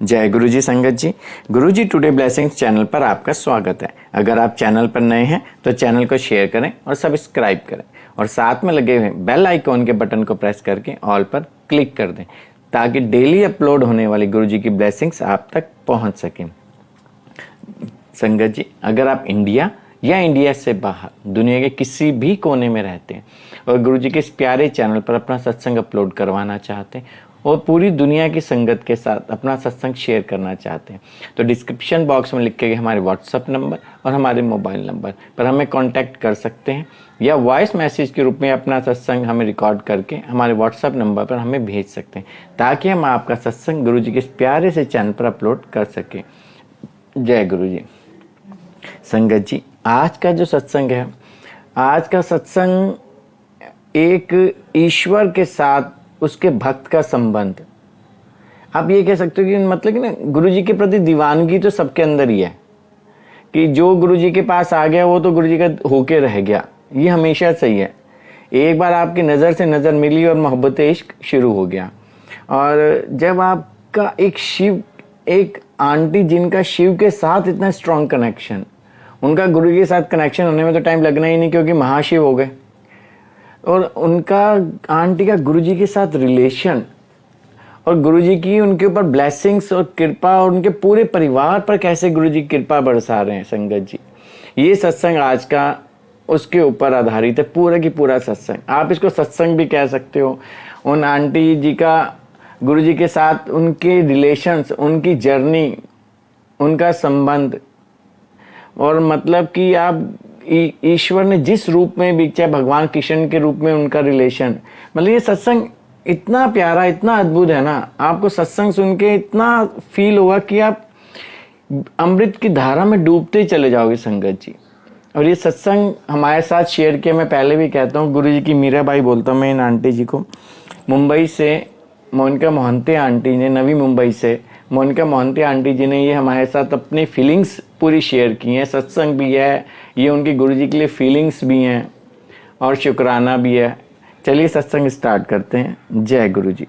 जय गुरु जी संगत जी। गुरु जी today blessings channel पर आपका स्वागत है। अगर आप चैनल पर नए हैं तो चैनल को शेयर करें और सब्सक्राइब करें और साथ में लगे हुए बेल आइकॉन के बटन को प्रेस करके ऑल पर क्लिक कर दें ताकि डेली अपलोड होने वाली गुरु जी की ब्लेसिंग्स आप तक पहुंच सकें। संगत जी, अगर आप इंडिया या इंडिया से बाहर दुनिया के किसी भी कोने में रहते हैं और गुरु जी के इस प्यारे चैनल पर अपना सत्संग अपलोड करवाना चाहते हैं और पूरी दुनिया की संगत के साथ अपना सत्संग शेयर करना चाहते हैं तो डिस्क्रिप्शन बॉक्स में लिखे गए हमारे व्हाट्सएप नंबर और हमारे मोबाइल नंबर पर हमें कांटेक्ट कर सकते हैं या वॉइस मैसेज के रूप में अपना सत्संग हमें रिकॉर्ड करके हमारे व्हाट्सएप नंबर पर हमें भेज सकते हैं ताकि हम आपका सत्संग गुरु जी के इस प्यारे से चैनल पर अपलोड कर सकें। जय गुरु जी। संगत जी, आज का जो सत्संग है, आज का सत्संग एक ईश्वर के साथ उसके भक्त का संबंध। आप ये कह सकते हो कि मतलब कि ना गुरु जी के प्रति दीवानगी तो सबके अंदर ही है कि जो गुरु जी के पास आ गया वो तो गुरु जी का होके रह गया, ये हमेशा सही है। एक बार आपकी नज़र से नज़र मिली और मोहब्बत इश्क शुरू हो गया। और जब आपका एक आंटी जिनका शिव के साथ इतना स्ट्रॉन्ग कनेक्शन, उनका गुरु जी के साथ कनेक्शन होने में तो टाइम लगना ही नहीं क्योंकि महाशिव हो गए, और उनका आंटी का गुरुजी के साथ रिलेशन और गुरुजी की उनके ऊपर ब्लेसिंग्स और कृपा और उनके पूरे परिवार पर कैसे गुरुजी की कृपा बरसा रहे हैं। संगत जी, ये सत्संग आज का उसके ऊपर आधारित है, पूरा की पूरा सत्संग। आप इसको सत्संग भी कह सकते हो। उन आंटी जी का गुरुजी के साथ उनके रिलेशंस, उनकी जर्नी, उनका संबंध, और मतलब कि आप ईश्वर ने जिस रूप में भी, चाहे भगवान कृष्ण के रूप में उनका रिलेशन, मतलब ये सत्संग इतना प्यारा, इतना अद्भुत है ना। आपको सत्संग सुन के इतना फील होगा कि आप अमृत की धारा में डूबते चले जाओगे संगत जी। और ये सत्संग हमारे साथ शेयर किया, मैं पहले भी कहता हूँ, गुरु जी की मीराबाई बोलता हूँ मैं इन आंटी जी को, मुंबई से मोनिका मोहंती आंटी ने, नवी मुंबई से मोनिका मोहंती आंटी जी ने ये हमारे साथ अपनी फीलिंग्स पूरी शेयर की हैं। सत्संग भी है, ये उनकी गुरुजी के लिए फीलिंग्स भी हैं और शुक्राना भी है। चलिए सत्संग स्टार्ट करते हैं। जय गुरु जी।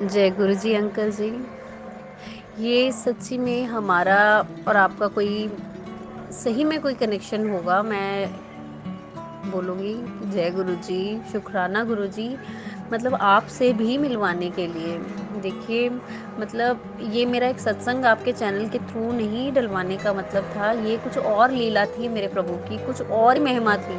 जय गुरु जी अंकल जी। ये सच्ची में हमारा और आपका कोई सही में कोई कनेक्शन होगा। मैं बोलूँगी जय गुरु जी, शुक्राना गुरु जी, मतलब आपसे भी मिलवाने के लिए। देखिए, मतलब ये मेरा एक सत्संग आपके चैनल के थ्रू नहीं डलवाने का मतलब था, ये कुछ और लीला थी मेरे प्रभु की, कुछ और महिमा थी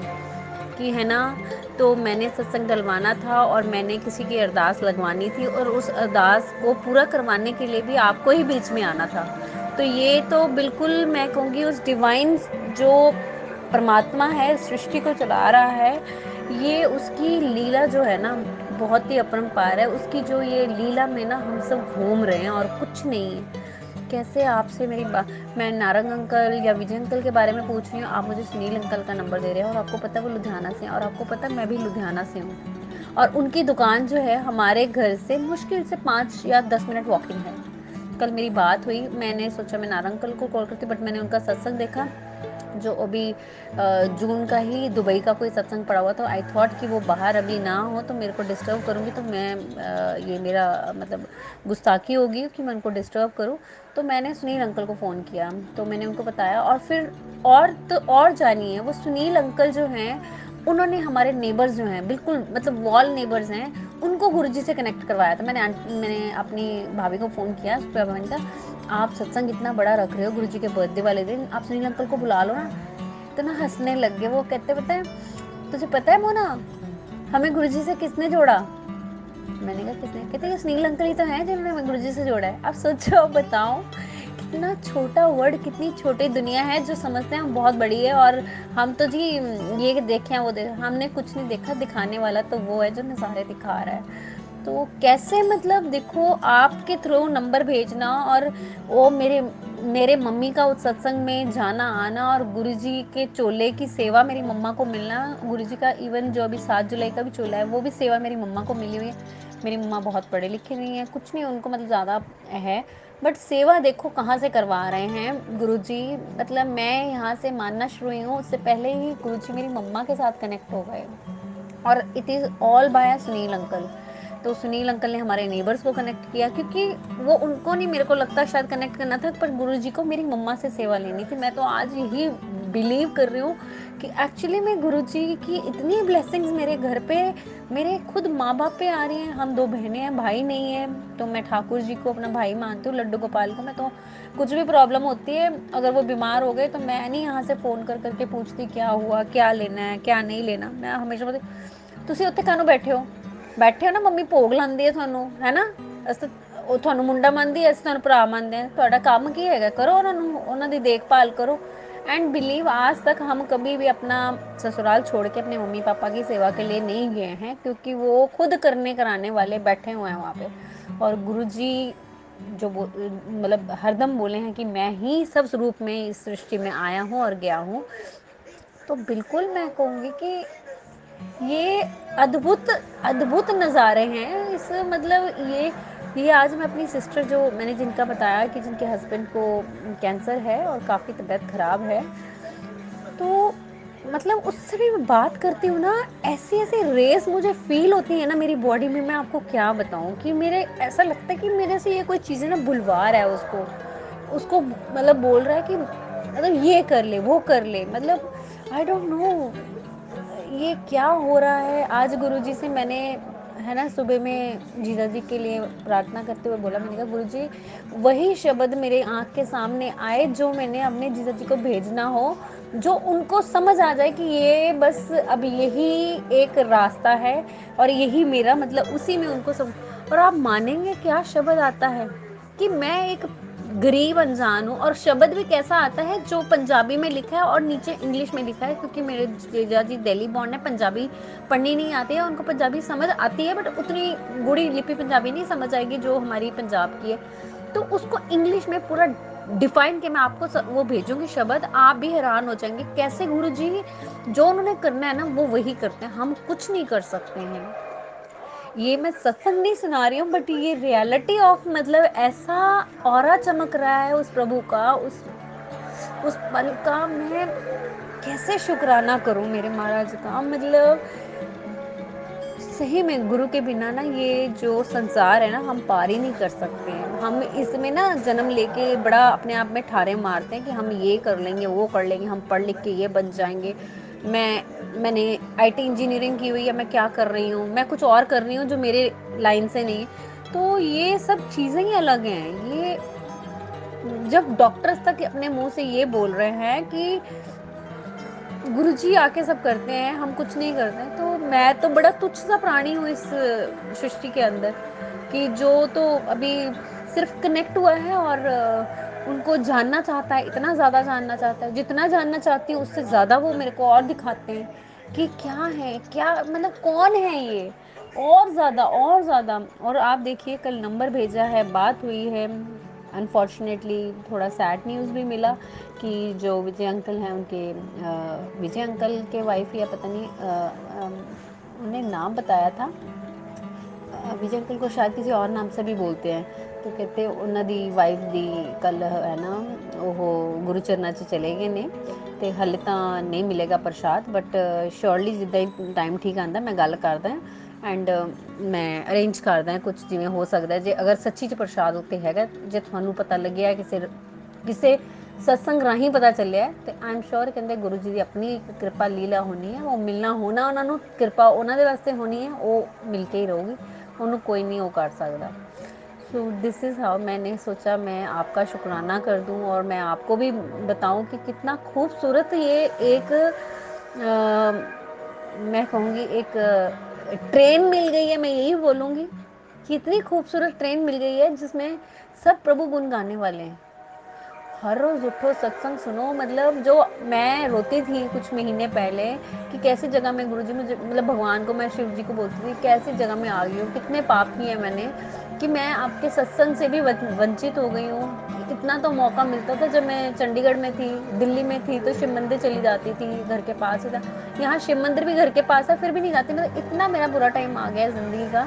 कि है ना। तो मैंने सत्संग डलवाना था और मैंने किसी की अरदास लगवानी थी और उस अरदास को पूरा करवाने के लिए भी आपको ही बीच में आना था। तो ये तो बिल्कुल मैं कहूँगी उस डिवाइन जो परमात्मा है, सृष्टि को चला रहा है, ये उसकी लीला जो है ना बहुत ही अपरंपार है। उसकी जो ये लीला में ना हम सब घूम रहे हैं और कुछ नहीं है। कैसे आपसे मेरी बात, मैं नारंग अंकल या विजय अंकल के बारे में पूछ रही हूँ, आप मुझे सुनील अंकल का नंबर दे रहे हैं और आपको पता है वो लुधियाना से हैं और आपको पता है मैं भी लुधियाना से हूँ और उनकी दुकान जो है हमारे घर से मुश्किल से 5 या 10 मिनट वॉकिंग है। कल मेरी बात हुई, मैंने सोचा मैं नारंग अंकल को कॉल करती, बट मैंने उनका सत्संग देखा जो अभी जून का ही दुबई का कोई सत्संग पड़ा हुआ, तो आई थॉट कि वो बाहर अभी ना हो तो मेरे को डिस्टर्ब करूँगी तो मैं ये मेरा मतलब गुस्ताखी होगी कि मैं उनको डिस्टर्ब करूँ। तो मैंने सुनील अंकल को फ़ोन किया, तो मैंने उनको बताया और फिर और जानिए, वो सुनील अंकल जो हैं उन्होंने हमारे नेबर्स जो हैं, बिल्कुल मतलब वॉल नेबर्स हैं, उनको गुरुजी से कनेक्ट करवाया था। मैंने अपनी भाभी को फ़ोन किया, सुप्रिया भाभी का, आप सत्संग इतना बड़ा रख रहे हो गुरुजी के बर्थडे वाले दिन, आप सुनील अंकल को बुला लो ना। तो ना हंसने लग गए। वो कहते पता है तुझे पता है मोना, हमें गुरुजी से किसने जोड़ा? मैंने कहा किसने? कहते ये सुनील अंकल ही तो हैं जिन्होंने हमें गुरुजी से जोड़ा है। अब सोचो, बताओ कितना छोटा वर्ड, कितनी छोटी दुनिया है जो समझते हैं हम बहुत बड़ी है। और हम तो जी ये देखे हैं वो हमने कुछ नहीं देखा, दिखाने वाला तो वो है जो नज़ारे दिखा रहा है। तो कैसे मतलब देखो, आपके थ्रू नंबर भेजना और वो मेरे मम्मी का उस सत्संग में जाना आना और गुरुजी के चोले की सेवा मेरी मम्मा को मिलना। गुरुजी का इवन जो अभी 7 जुलाई का भी चोला है वो भी सेवा मेरी मम्मा को मिली हुई है। मेरी मम्मा बहुत पढ़े लिखे नहीं है, कुछ नहीं उनको मतलब ज़्यादा है, बट सेवा देखो कहाँ से करवा रहे हैं गुरुजी। मतलब मैं यहाँ से मानना शुरू हुई हूँ, उससे पहले ही गुरुजी मेरी मम्मा के साथ कनेक्ट हो गए और it is all by Sunil uncle. तो सुनील अंकल ने हमारे नेबर्स को कनेक्ट किया, क्योंकि वो उनको नहीं, मेरे को लगता शायद कनेक्ट करना था, पर गुरुजी को मेरी मम्मा से सेवा लेनी थी। मैं तो आज यही बिलीव कर रही हूँ कि एक्चुअली में गुरुजी की इतनी ब्लेसिंग्स मेरे घर पे, मेरे खुद माँ बाप पे आ रही हैं। हम 2 बहनें हैं, भाई नहीं है, तो मैं ठाकुर जी को अपना भाई मानती हूँ, लड्डू गोपाल को। मैं तो कुछ भी प्रॉब्लम होती है, अगर वो बीमार हो गए तो मैं नहीं यहाँ से फ़ोन कर करके पूछती क्या हुआ, क्या लेना है, क्या नहीं लेना। मैं हमेशा बोलती, तुसी उत्थे काहनों बैठे हो ना, ਮੰਮੀ ਭੋਗ ਲਾਉਂਦੀ ਹੈ ਤੁਹਾਨੂੰ, ਹੈ ਨਾ, ਅਸੀਂ ਉਹ ਤੁਹਾਨੂੰ ਮੁੰਡਾ ਮੰਨਦੀ ਹੈ, ਅਸੀਂ ਤੁਹਾਨੂੰ ਭਰਾ ਮੰਨਦੇ हैं। ਤੁਹਾਡਾ ਕੰਮ ਕੀ ਹੈਗਾ, करो ਉਹਨਾਂ ਦੀ देखभाल करो। एंड बिलीव आज तक हम कभी भी अपना ससुराल छोड़ के अपने मम्मी पापा की सेवा के लिए नहीं गए हैं, क्योंकि वो खुद करने कराने वाले बैठे हुए हैं वहाँ पे। और गुरुजी जो मतलब हरदम बोले हैं कि मैं ही सब रूप में इस सृष्टि में आया हूँ और गया हूँ, तो बिल्कुल मैं कहूँगी कि ये अद्भुत अद्भुत नज़ारे हैं। इस मतलब ये आज मैं अपनी सिस्टर, जो मैंने जिनका बताया कि जिनके हस्बैंड को कैंसर है और काफ़ी तबीयत ख़राब है, तो मतलब उससे भी मैं बात करती हूँ ना, ऐसी ऐसी रेस मुझे फील होती है ना मेरी बॉडी में, मैं आपको क्या बताऊँ कि मेरे ऐसा लगता है कि मेरे से ये कोई चीज़ें ना बुलवा रहा है उसको, उसको मतलब बोल रहा है कि मतलब ये कर ले, वो कर ले, मतलब आई डोंट नो ये क्या हो रहा है। आज गुरुजी से मैंने, है ना, सुबह में जीजा जी के लिए प्रार्थना करते हुए बोला, मैंने कहा गुरुजी वही शब्द मेरे आँख के सामने आए जो मैंने अपने जीजा जी को भेजना हो, जो उनको समझ आ जाए कि ये बस अब यही एक रास्ता है और यही मेरा मतलब, उसी में उनको समझ। और आप मानेंगे क्या शब्द आता है कि मैं एक गरीब अनजान हूँ, और शब्द भी कैसा आता है जो पंजाबी में लिखा है और नीचे इंग्लिश में लिखा है, क्योंकि मेरे जीजा जी दिल्ली बॉर्न है, पंजाबी पढ़नी नहीं आती है उनको, पंजाबी समझ आती है बट उतनी गूढ़ी लिपि पंजाबी नहीं समझ आएगी जो हमारी पंजाब की है। तो उसको इंग्लिश में पूरा डिफाइन के मैं आपको वो भेजूंगी शब्द, आप भी हैरान हो जाएंगे कैसे गुरुजी जो उन्होंने करना है ना वो वही करते हैं, हम कुछ नहीं कर सकते हैं। ये मैं सत्संग नहीं सुना रही हूँ, बट ये रियलिटी ऑफ मतलब ऐसा ऑरा चमक रहा है उस प्रभु का, उस पल का। मैं कैसे शुक्राना करूँ मेरे महाराज का, मतलब सही में गुरु के बिना ना ये जो संसार है ना हम पार ही नहीं कर सकते हैं। हम इसमें ना जन्म लेके बड़ा अपने आप में ठारे मारते हैं कि हम ये कर लेंगे, वो कर लेंगे, हम पढ़ लिख के ये बन जाएंगे। मैंने आईटी इंजीनियरिंग की हुई है, मैं क्या कर रही हूँ, मैं कुछ और कर रही हूँ जो मेरे लाइन से नहीं। तो ये सब चीज़ें ही अलग हैं। ये जब डॉक्टर्स तक अपने मुंह से ये बोल रहे हैं कि गुरुजी आके सब करते हैं, हम कुछ नहीं करते, तो मैं तो बड़ा तुच्छ सा प्राणी हूँ इस सृष्टि के अंदर, कि जो तो अभी सिर्फ कनेक्ट हुआ है और उनको जानना चाहता है, इतना ज़्यादा जानना चाहता है, जितना जानना चाहती हूँ उससे ज़्यादा वो मेरे को और दिखाते हैं कि क्या है, क्या मतलब कौन है ये, और ज़्यादा और ज़्यादा। और आप देखिए कल नंबर भेजा है, बात हुई है, अनफॉर्चुनेटली थोड़ा सैड न्यूज़ भी मिला कि जो विजय अंकल हैं उनके विजय अंकल के वाइफ या पता नहीं उन्हें नाम बताया था, विजय अंकल को शायद किसी और नाम से भी बोलते हैं, तो कहते उन्हों दी वाइफ दी कल है ना वो गुरु चरना च चले गए ने, तो हले तो नहीं मिलेगा प्रसाद, बट श्योरली जिदा ही टाइम ठीक आता मैं गल करदा एंड मैं अरेंज करदा कुछ जिवें हो सकता है, जे अगर सच्ची च प्रसाद उत्ते हैगा, जे तुहानूं पता लग्या किसे सत्संग राही पता चलिया है, तो आई एम श्योर कहते गुरु जी की अपनी कृपा लीला होनी है, वो मिलना होना उन्होंने, कृपा उन्होंने वास्ते होनी है, वो मिल के ही रहूगी, उन्होंने कोई नहीं वो कर सकता। सो दिस इज़ हाउ मैंने सोचा मैं आपका शुक्राना कर दूं और मैं आपको भी बताऊं कि कितना खूबसूरत ये एक मैं कहूँगी एक ट्रेन मिल गई है, मैं यही बोलूँगी कि इतनी खूबसूरत ट्रेन मिल गई है जिसमें सब प्रभु गुण गाने वाले हैं। हर रोज़ उठो सत्संग सुनो, मतलब जो मैं रोती थी कुछ महीने पहले कि कैसी जगह में गुरुजी मुझे, मतलब भगवान को, मैं शिव जी को बोलती थी कैसी जगह में आ गई हूँ, कितने पाप किए मैंने कि मैं आपके सत्संग से भी वंचित हो गई हूँ। इतना तो मौका मिलता था जब मैं चंडीगढ़ में थी, दिल्ली में थी तो शिव मंदिर चली जाती थी, घर के पास ही था, यहाँ शिव मंदिर भी घर के पास है फिर भी नहीं जाती। मतलब इतना मेरा बुरा टाइम आ गया ज़िंदगी का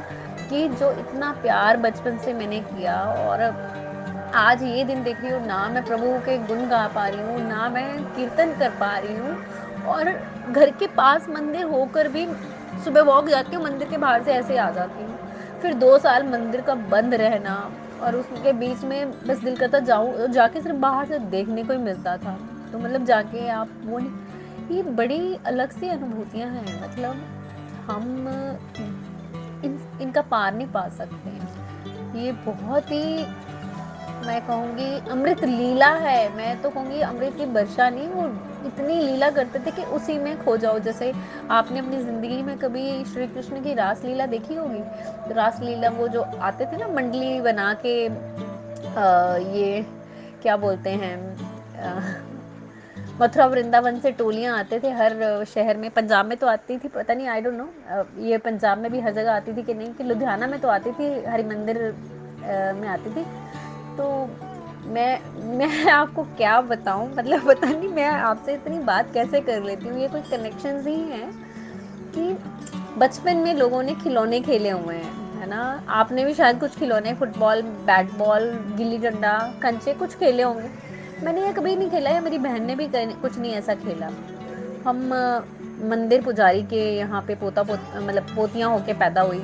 कि जो इतना प्यार बचपन से मैंने किया, और आज ये दिन देख रही हूँ ना मैं प्रभु के गुण गा पा रही हूँ, ना मैं कीर्तन कर पा रही हूँ, और घर के पास मंदिर होकर भी सुबह वॉक जाती हूँ, मंदिर के बाहर से ऐसे आ जाती हूँ। फिर 2 साल मंदिर का बंद रहना, और उसके बीच में बस दिल करता जाऊँ, जाके सिर्फ बाहर से देखने को ही मिलता था। तो मतलब जाके आप वो नहीं, ये बड़ी अलग सी अनुभूतियाँ हैं, मतलब हम इनका पार नहीं पा सकते हैं। ये बहुत ही, मैं कहूँगी अमृत लीला है। मैं तो कहूँगी अमृत की वर्षा नहीं, वो इतनी लीला करते थे कि उसी में खो जाओ। जैसे आपने अपनी ज़िंदगी में कभी श्री कृष्ण की रास लीला देखी होगी, तो रास लीला वो जो आते थे ना मंडली बना के, ये क्या बोलते हैं, मथुरा वृंदावन से टोलियां आते थे हर शहर में। पंजाब में तो आती थी, पता नहीं, आई डोंट नो ये पंजाब में भी हर जगह आती थी कि नहीं, कि लुधियाना में तो आती थी, हरिमंदिर में आती थी। तो मैं आपको क्या बताऊं, मतलब पता नहीं मैं आपसे इतनी बात कैसे कर लेती हूँ। ये कोई कनेक्शंस ही हैं कि बचपन में लोगों ने खिलौने खेले हुए हैं, है ना। आपने भी शायद कुछ खिलौने, football, bat ball, gilli danda, कंचे कुछ खेले होंगे। मैंने ये कभी नहीं खेला है, मेरी बहन ने भी कुछ नहीं ऐसा खेला। हम मंदिर पुजारी के यहाँ पे मतलब पोतियाँ होके पैदा हुई।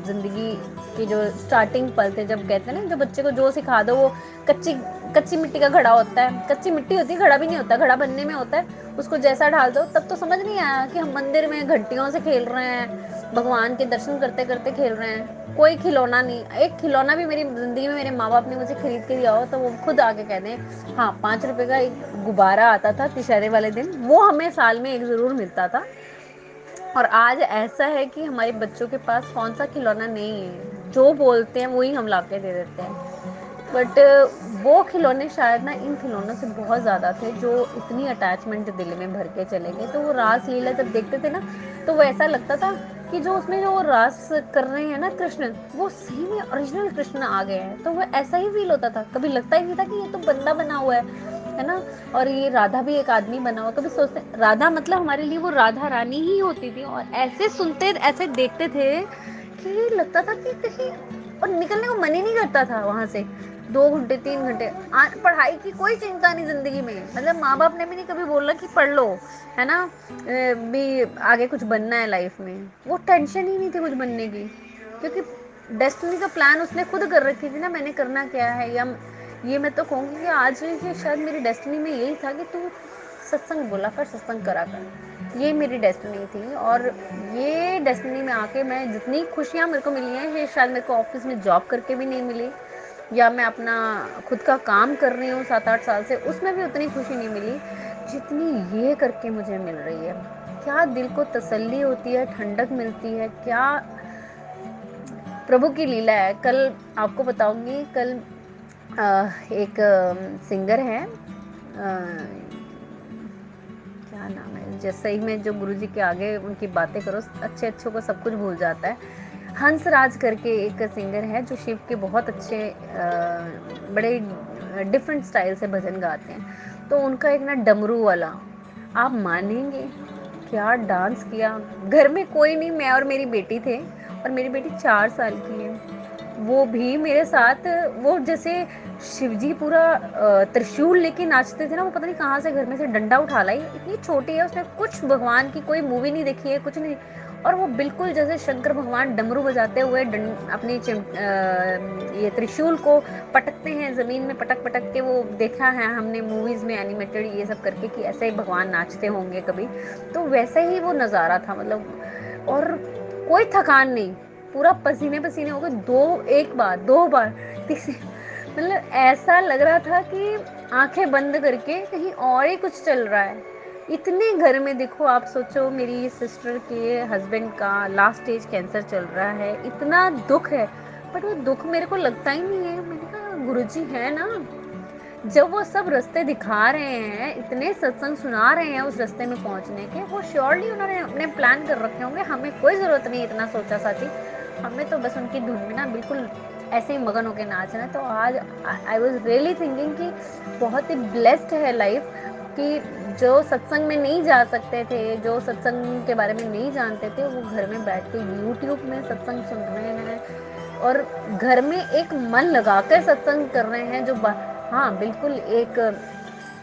ज़िंदगी की जो स्टार्टिंग पल थे, जब कहते हैं ना, जो बच्चे को जो सिखा दो वो कच्ची कच्ची मिट्टी का घड़ा होता है, कच्ची मिट्टी होती है, घड़ा भी नहीं होता, घड़ा बनने में होता है। उसको जैसा ढाल दो, तब तो समझ नहीं आया कि हम मंदिर में घंटियों से खेल रहे हैं, भगवान के दर्शन करते करते खेल रहे हैं। कोई खिलौना नहीं, एक खिलौना भी मेरी ज़िंदगी में मेरे माँ बाप ने मुझे खरीद के दिया हो तो वो खुद आके कह दें, हाँ 5 रुपए का एक गुब्बारा आता था दशहरे वाले दिन, वो हमें साल में एक ज़रूर मिलता था। और आज ऐसा है कि हमारे बच्चों के पास कौन सा खिलौना नहीं है, जो बोलते हैं वही हम ला के दे देते हैं। बट वो खिलौने शायद ना इन खिलौनों से बहुत ज़्यादा थे, जो इतनी अटैचमेंट दिल में भर के चले गए। तो वो रास लीला जब देखते थे ना, तो वो ऐसा लगता था कि जो उसमें जो रास कर रहे हैं ना कृष्ण, वो सही में ओरिजिनल कृष्ण आ गए हैं। तो वो ऐसा ही फील होता था, कभी लगता ही नहीं था कि ये तो बंदा बना हुआ है ना। और ये राधा भी एक आदमी बना हुआ, कभी सोचते राधा मतलब हमारे लिए वो राधा रानी ही होती थी। और ऐसे सुनते, ऐसे देखते थे कि लगता था कि कहीं, और निकलने को मन ही नहीं करता था वहाँ से। 2 घंटे 3 घंटे पढ़ाई की कोई चिंता नहीं जिंदगी में, मतलब माँ बाप ने भी नहीं कभी बोला कि पढ़ लो, है ना, भी आगे कुछ बनना है लाइफ में। वो टेंशन ही नहीं थी कुछ बनने की, क्योंकि डेस्टिनी का प्लान उसने खुद कर रखी थी ना, मैंने करना क्या है। या ये मैं तो कहूँगी कि आज ये शायद मेरी डेस्टिनी में यही था कि तू सत्संग बोला कर, सत्संग करा कर, ये मेरी डेस्टिनी थी। और ये डेस्टिनी में आके मैं जितनी खुशियाँ मेरे को मिली हैं, ये शायद मेरे को ऑफिस में जॉब करके भी नहीं मिली, या मैं अपना खुद का काम कर रही हूँ 7-8 साल से, उसमें भी उतनी खुशी नहीं मिली जितनी ये करके मुझे मिल रही है। क्या दिल को तसल्ली होती है, ठंडक मिलती है, क्या प्रभु की लीला है। कल आपको बताऊंगी, कल एक सिंगर है, क्या नाम है, जैसे ही मैं जो गुरुजी के आगे उनकी बातें करो, अच्छे अच्छों को सब कुछ भूल जाता है। हंसराज करके एक सिंगर है जो शिव के बहुत अच्छे बड़े डिफरेंट स्टाइल से भजन गाते हैं। तो उनका एक ना डमरू वाला, आप मानेंगे क्या डांस किया। घर में कोई नहीं, मैं और मेरी बेटी थे, और मेरी बेटी 4 साल की है। वो भी मेरे साथ, वो जैसे शिवजी पूरा त्रिशूल लेके नाचते थे ना, वो पता नहीं कहाँ से घर में से डंडा उठा लाई। इतनी छोटी है, उसने कुछ भगवान की कोई मूवी नहीं देखी है, कुछ नहीं, और वो बिल्कुल जैसे शंकर भगवान डमरू बजाते हुए अपनी ये त्रिशूल को पटकते हैं ज़मीन में, पटक पटक के, वो देखा है हमने मूवीज़ में एनिमेटेड ये सब करके कि ऐसे ही भगवान नाचते होंगे कभी, तो वैसे ही वो नज़ारा था मतलब। और कोई थकान नहीं, पूरा पसीने पसीने हो गए, 2 बार तीसरी, मतलब ऐसा लग रहा था कि आंखें बंद करके कहीं और ही कुछ चल रहा है। इतने घर में देखो, आप सोचो मेरी सिस्टर के हस्बैंड का लास्ट स्टेज कैंसर चल रहा है, इतना दुख है, बट वो दुख मेरे को लगता ही नहीं है। मैंने कहा गुरुजी है ना, जब वो सब रास्ते दिखा रहे हैं, इतने सत्संग सुना रहे हैं उस रास्ते में पहुंचने के, वो श्योरली उन्होंने अपने प्लान कर रखे होंगे। हमें कोई ज़रूरत नहीं इतना सोचा साची, हमें तो बस उनकी धुन में ना बिल्कुल ऐसे ही मगन होकर नाचना। तो आज आई वॉज रियली थिंकिंग कि बहुत ही ब्लेस्ड है लाइफ, कि जो सत्संग में नहीं जा सकते थे, जो सत्संग के बारे में नहीं जानते थे, वो घर में बैठ के यूट्यूब में सत्संग सुन रहे हैं, और घर में एक मन लगाकर सत्संग कर रहे हैं। जो हाँ बिल्कुल, एक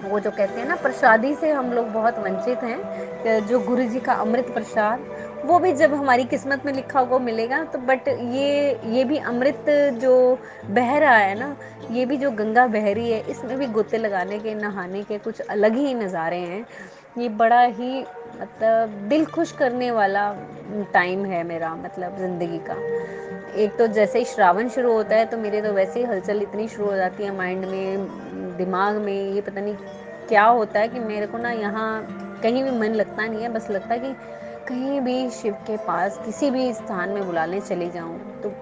वो जो कहते हैं ना, प्रसादी से हम लोग बहुत वंचित हैं, जो गुरु जी का अमृत प्रसाद, वो भी जब हमारी किस्मत में लिखा होगा मिलेगा। तो बट ये भी अमृत जो बह रहा है ना, ये भी जो गंगा बह रही है, इसमें भी गोते लगाने के, नहाने के कुछ अलग ही नज़ारे हैं। ये बड़ा ही मतलब दिल खुश करने वाला टाइम है मेरा, मतलब ज़िंदगी का। एक तो जैसे ही श्रावण शुरू होता है तो मेरे तो वैसे ही हलचल इतनी शुरू हो जाती है माइंड में, दिमाग में। ये पता नहीं क्या होता है कि मेरे को ना यहाँ कहीं भी मन लगता नहीं है, बस लगता है कि कहीं भी शिव के पास किसी भी स्थान में बुलाने चली जाऊँ। तो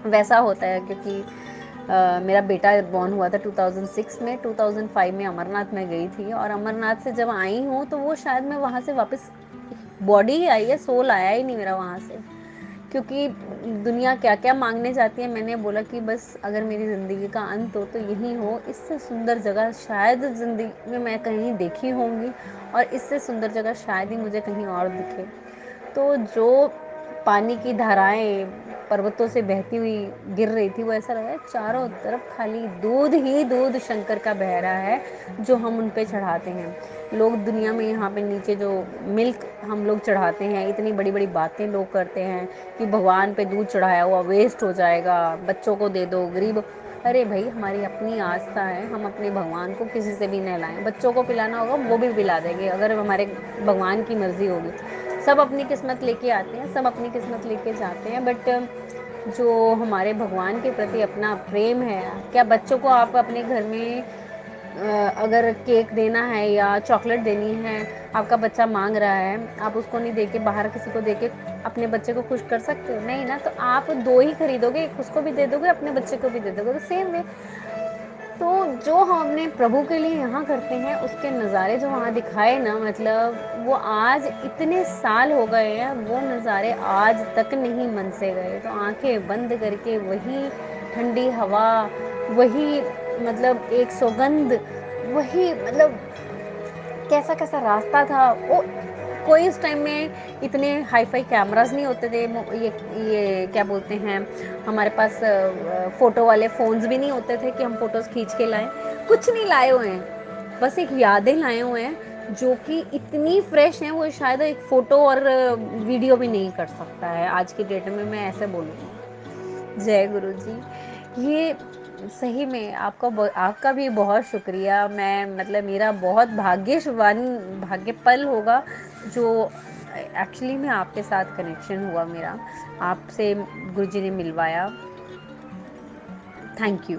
वैसा होता है क्योंकि मेरा बेटा बॉर्न हुआ था 2006 में। 2005 में अमरनाथ में गई थी, और अमरनाथ से जब आई हूँ तो वो शायद मैं वहाँ से वापस, बॉडी ही आई है, सोल आया ही नहीं मेरा वहाँ से। क्योंकि दुनिया क्या क्या मांगने जाती है, मैंने बोला कि बस अगर मेरी ज़िंदगी का अंत हो तो यही हो। इससे सुंदर जगह शायद ज़िंदगी में मैं कहीं देखी होंगी, और इससे सुंदर जगह शायद ही मुझे कहीं और दिखे। तो जो पानी की धाराएं पर्वतों से बहती हुई गिर रही थी, वो ऐसा लगा है चारों तरफ खाली दूध ही दूध शंकर का बह रहा है, जो हम उन पे चढ़ाते हैं। लोग दुनिया में यहाँ पे नीचे जो मिल्क हम लोग चढ़ाते हैं, इतनी बड़ी बड़ी बातें लोग करते हैं कि भगवान पे दूध चढ़ाया हुआ वेस्ट हो जाएगा, बच्चों को दे दो, गरीब। अरे भाई, हमारी अपनी आस्था है, हम अपने भगवान को किसी से भी नहलाएं। बच्चों को पिलाना होगा वो भी पिला देंगे, अगर हमारे भगवान की मर्जी होगी। सब अपनी किस्मत लेके आते हैं, सब अपनी किस्मत लेके जाते हैं, बट जो हमारे भगवान के प्रति अपना प्रेम है, क्या बच्चों को आप अपने घर में अगर केक देना है या चॉकलेट देनी है, आपका बच्चा मांग रहा है, आप उसको नहीं देके बाहर किसी को देके अपने बच्चे को खुश कर सकते हो? नहीं ना। तो आप दो ही खरीदोगे, उसको भी दे दोगे, अपने बच्चे को भी दे दोगे। तो सेम वे, तो जो हम अपने प्रभु के लिए यहाँ करते हैं, उसके नज़ारे जो वहाँ दिखाए ना, मतलब वो आज इतने साल हो गए हैं, वो नज़ारे आज तक नहीं मन से गए। तो आंखें बंद करके वही ठंडी हवा, वही मतलब एक सुगंध, वही मतलब कैसा कैसा रास्ता था वो। कोई उस टाइम में इतने हाई फाई कैमरास नहीं होते थे, ये क्या बोलते हैं, हमारे पास फ़ोटो वाले फ़ोन्स भी नहीं होते थे कि हम फ़ोटोज़ खींच के लाएं। कुछ नहीं लाए हुए हैं, बस एक यादें लाए हुए हैं जो कि इतनी फ्रेश हैं, वो शायद एक फ़ोटो और वीडियो भी नहीं कर सकता है आज की डेट में, मैं ऐसे बोलूँगी। जय गुरु जी। ये सही में आपका भी बहुत शुक्रिया। मैं मतलब मेरा बहुत भाग्य पल होगा जो एक्चुअली में आपके साथ कनेक्शन हुआ मेरा, आपसे गुरुजी ने मिलवाया। Thank you.